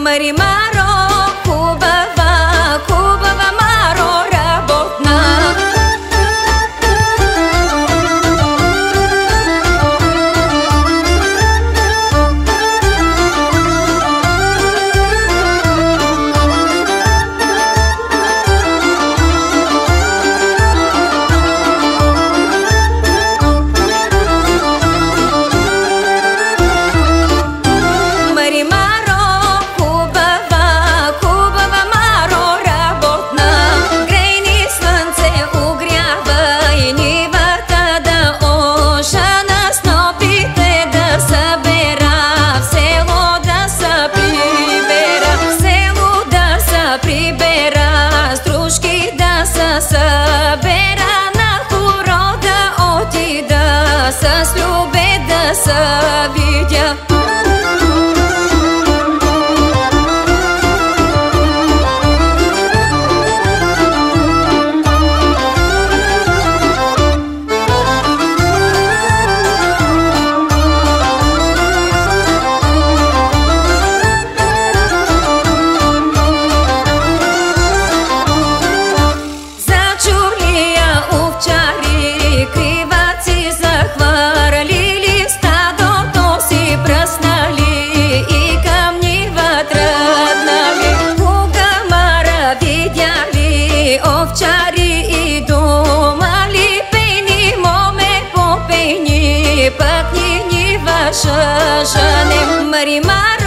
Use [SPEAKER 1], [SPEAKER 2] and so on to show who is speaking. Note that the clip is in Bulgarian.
[SPEAKER 1] Мари Маро, хубава, хубава Маро, работна. Събера на хоро да отида, с любе да се видя. Овчари и думали, пейни, моме попейни, пък ни ваша жене. Мари Маро,